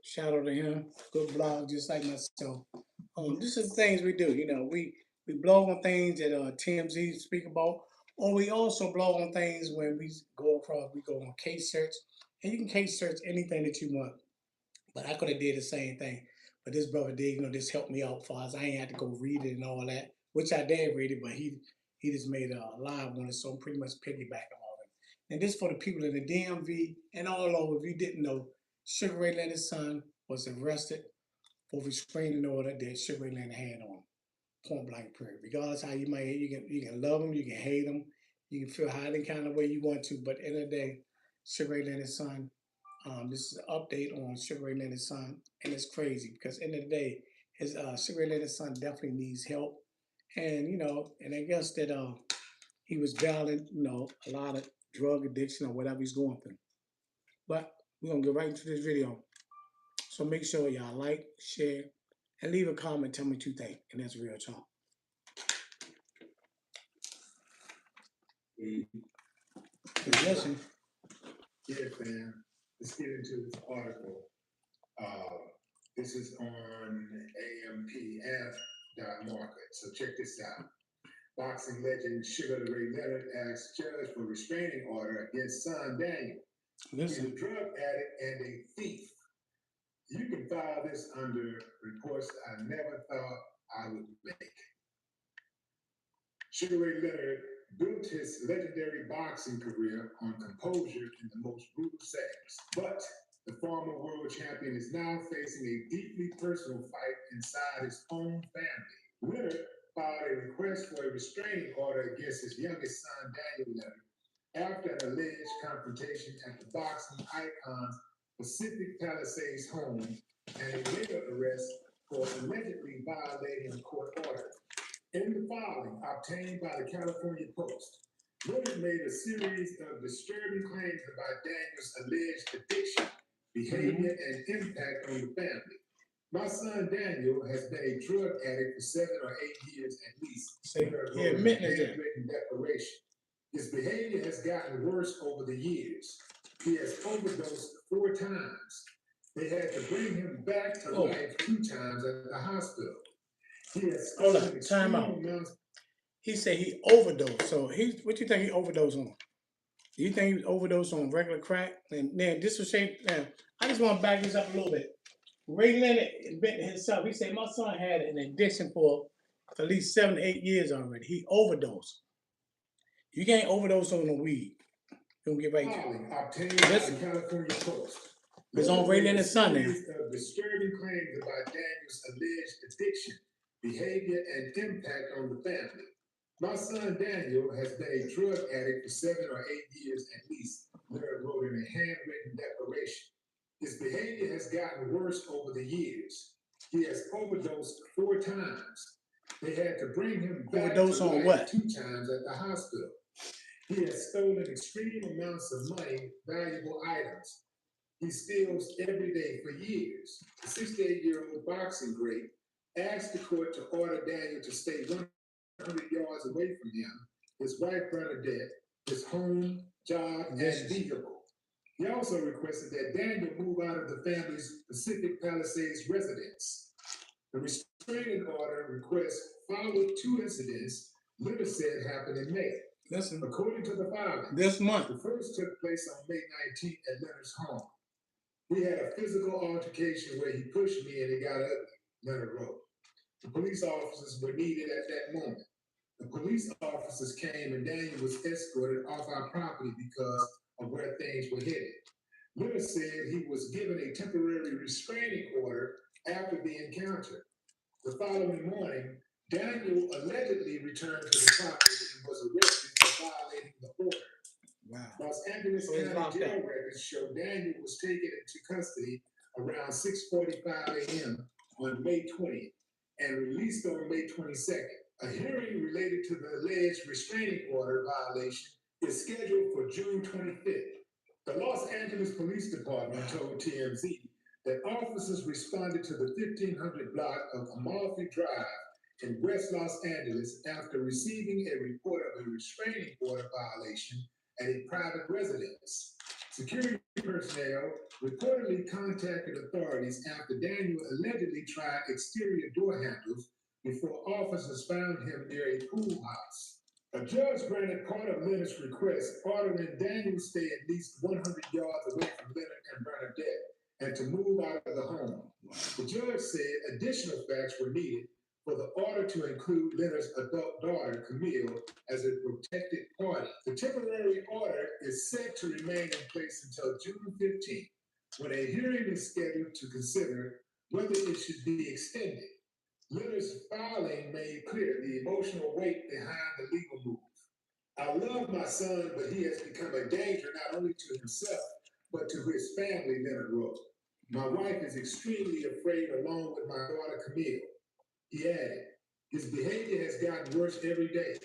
Shout out to him. Good blog, just like myself. This is things we do. We blog on things that TMZ speak about, or we also blog on things when we go across. We go on case search, and you can case search anything that you want. But I could have did the same thing. But this brother did, this helped me out for us. I ain't had to go read it and all that, which I did read it, but he just made a live on it, so I'm pretty much piggybacking on it. And this for the people in the DMV and all over. If you didn't know, Sugar Ray Leonard's son was arrested for restraining order that Sugar Ray Leonard had on him. Point blank period. Regardless how you might, you can love him, you can hate him, you can feel how any kind of way you want to, but at the end of the day, Sugar Ray Leonard's son. This is an update on Sugar Ray Leonard's son, and it's crazy because at the end of the day, his Sugar Ray Leonard's son definitely needs help, and and I guess that he was battling a lot of drug addiction or whatever he's going through. But we're gonna get right into this video, so make sure y'all like, share, and leave a comment. Tell me what you think, and that's real talk. Listen. Yeah, fam. Let's get into this article. This is on AMPF.market. So check this out. Boxing legend Sugar Ray Leonard asks judge for restraining order against son Daniel. Listen. He's a drug addict and a thief. You can file this under reports I never thought I would make. Sugar Ray Leonard built his legendary boxing career on composure in the most brutal settings. But the former world champion is now facing a deeply personal fight inside his own family. Leonard filed a request for a restraining order against his youngest son, Daniel Leonard, after an alleged confrontation at the boxing icon's Pacific Palisades home and a later arrest for allegedly violating a court order. In the filing obtained by the California Post, Leonard made a series of disturbing claims about Daniel's alleged addiction, behavior, and impact on the family. My son Daniel has been a drug addict for 7 or 8 years at least. He admitted it. Handwritten declaration. His behavior has gotten worse over the years. He has overdosed 4 times. They had to bring him back to life 2 times at the hospital. He has Hold on, time out. He said he overdosed. So what you think he overdosed on? Do you think he was overdosed on regular crack? And then this was shaped. I just want to back this up a little bit. Ray Leonard admitted himself. He said my son had an addiction for at least 7 to 8 years already. He overdosed. You can't overdose on the weed. Don't get right to it. Obtained by the California Post. It's on Ray Leonard's son now. Disturbing claims about Daniel's alleged addiction, behavior, and impact on the family. My son Daniel has been a drug addict for 7 or 8 years at least, Leonard wrote in a handwritten declaration. His behavior has gotten worse over the years. He has overdosed 4 times. They had to bring him back to life 2 times at the hospital. He has stolen extreme amounts of money, valuable items. He steals every day for years. The 68-year-old boxing great asked the court to order Daniel to stay 100 yards away from him, his wife Bernadette, his home, job, and vehicle. He also requested that Daniel move out of the family's Pacific Palisades residence. The restraining order request followed 2 incidents Leonard said happened in May. Listen, according to the filing, this month, the first took place on May 19th at Leonard's home. We had a physical altercation where he pushed me and it got ugly, Leonard wrote. The police officers were needed at that moment. The police officers came and Daniel was escorted off our property because of where things were headed. Leonard said he was given a temporary restraining order after the encounter. The following morning, Daniel allegedly returned to the property and was arrested for violating the order. Wow. Los Angeles County jail records show Daniel was taken into custody around 6:45 a.m. on May 20th and released on May 22nd. A hearing related to the alleged restraining order violation is scheduled for June 25th. The Los Angeles Police Department told TMZ that officers responded to the 1500 block of Amalfi Drive in West Los Angeles after receiving a report of a restraining order violation at a private residence. Security personnel reportedly contacted authorities after Daniel allegedly tried exterior door handles before officers found him near a pool house. A judge granted part of Leonard's request, ordering Daniel stay at least 100 yards away from Leonard and Bernadette and to move out of the home. The judge said additional facts were needed for the order to include Leonard's adult daughter, Camille, as a protected party. The temporary order is set to remain in place until June 15th, when a hearing is scheduled to consider whether it should be extended. Leonard's filing made clear the emotional weight behind the legal move. I love my son, but he has become a danger not only to himself, but to his family, Leonard wrote. My wife is extremely afraid along with my daughter, Camille. He added, his behavior has gotten worse every day.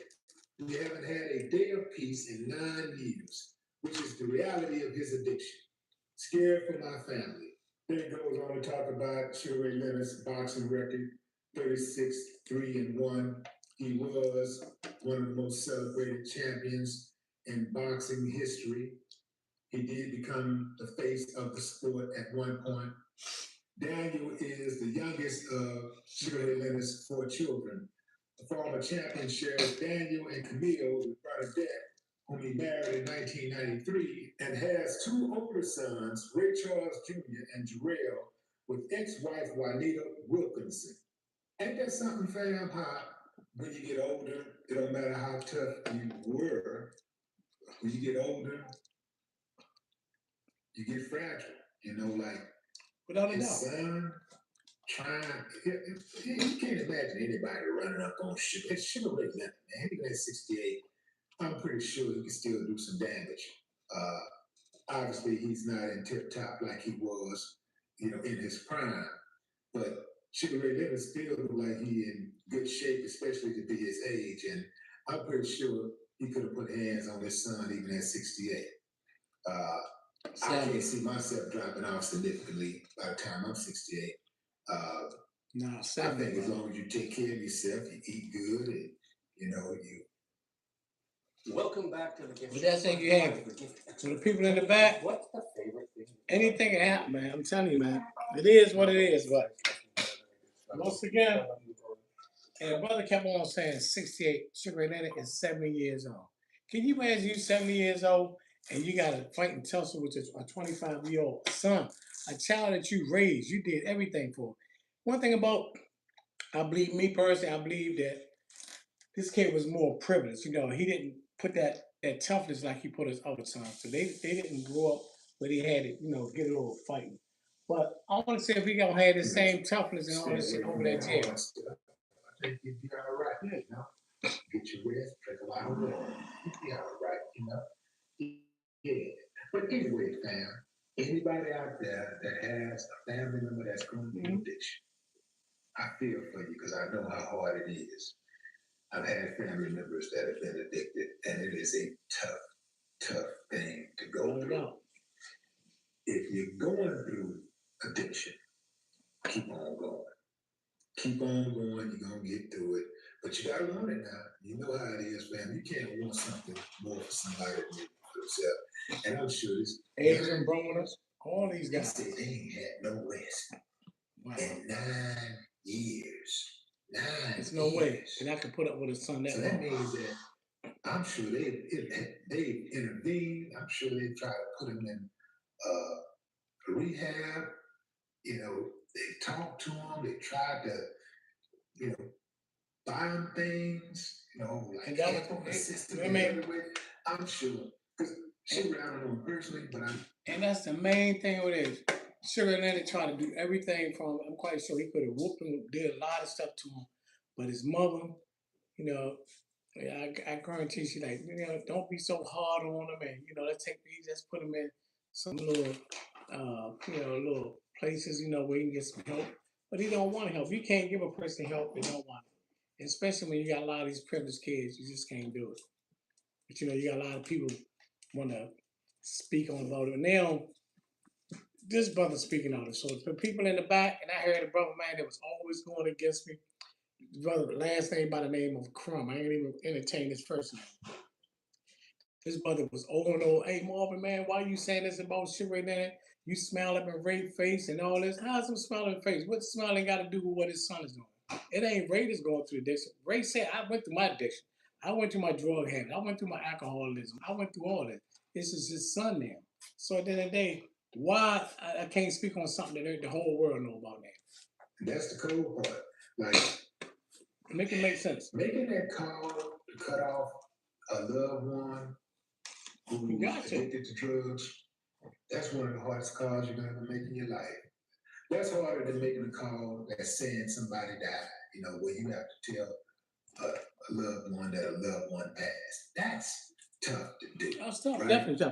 We haven't had a day of peace in 9 years, which is the reality of his addiction. Scared for my family. Then it goes on to talk about Sugar Ray Leonard's boxing record, 36-3-1. He was one of the most celebrated champions in boxing history. He did become the face of the sport at one point. Daniel is the youngest of Sugar Ray Leonard's 4 children. The former champion shares Daniel and Camille with Bernadette, whom he married in 1993, and has 2 older sons, Ray Charles Jr. and Jarrell, with ex-wife Juanita Wilkinson. Ain't that something, fam? How when you get older, it don't matter how tough you were. When you get older, you get fragile. You know, like Without a his doubt. son trying. You can't imagine anybody running up on Sugar. It's Sugar Ray Leonard, man. Even at 68, I'm pretty sure he can still do some damage. Obviously, he's not in tip top like he was, in his prime. But Sugar Ray Leonard still look like he in good shape, especially to be his age. And I'm pretty sure he could have put hands on his son even at 68. I can't see myself dropping off significantly by the time I'm 68. No, I think as long as you take care of yourself, you eat good, and you. Welcome back to the gift. With that said, you have it. So the people in the back, What's the favorite thing? anything can happen, man. I'm telling you, man. It is what it is, but once again, and the brother kept on saying 68, Sugar Ray Leonard is 70 years old. Can you imagine you 70 years old and you got to fight and tussle with a 25-year-old son, a child that you raised, you did everything for. One thing about, I believe, me personally, I believe that this kid was more privileged. He didn't put that toughness like he put his other sons. So they didn't grow up where they had to, get a little fighting. But I want to say if we gonna have the same toughness and all this shit over that jail. I think you'd be all right, Get your rest, drink a lot of water. You'd be all right. Yeah. But anyway, fam, anybody out there that has a family member that's going through addiction, I feel for you because I know how hard it is. I've had family members that have been addicted, and it is a tough thing to go through. If you're going through addiction, keep on going. Keep on going, you're going to get through it. But you got to want it now. You know how it is, fam. You can't want something more for somebody than you for themselves. And I'm sure this. Asian brothers, all these They guys. said they ain't had no rest in 9 years. 9 There's no way that I could put up with a son that So that means that I'm sure they've intervened. I'm sure they've tried to put him in rehab. They talked to him. They tried to, buy him things. Like help him, assist him in every way. I'm sure because Sugar, I don't know him personally, but and that's the main thing with it. Sugar Leonard tried to do everything from. I'm quite sure he could have whooped him, did a lot of stuff to him, but his mother, I guarantee she like, don't be so hard on him, and let's take these, let's put him in some little, little places, where he can get some help. But he don't want help. You can't give a person help they don't want it. Especially when you got a lot of these privileged kids, you just can't do it. But you got a lot of people want to speak on about it. Now, this brother speaking on it. So the people in the back, and I heard a brother man that was always going against me. Brother, last name by the name of Crumb. I ain't even entertain his first name. His brother was old and old. Hey Marvin, man, why you saying this about shit right now? You smile up and Ray face and all this. How's him smiling face? What smiling got to do with what his son is doing? It ain't Ray that's going through addiction. Ray said, I went through my addiction. I went through my drug habit. I went through my alcoholism. I went through all this. This is his son now. So at the end of the day, why I can't speak on something that the whole world know about now? That's the cold part. Like Make it make sense. making that call to cut off a loved one who's addicted to drugs, that's one of the hardest calls you're gonna make in your life. That's harder than making a call that's saying somebody died, where you have to tell a loved one that a loved one passed. That's tough to do. That's tough, right? definitely tough.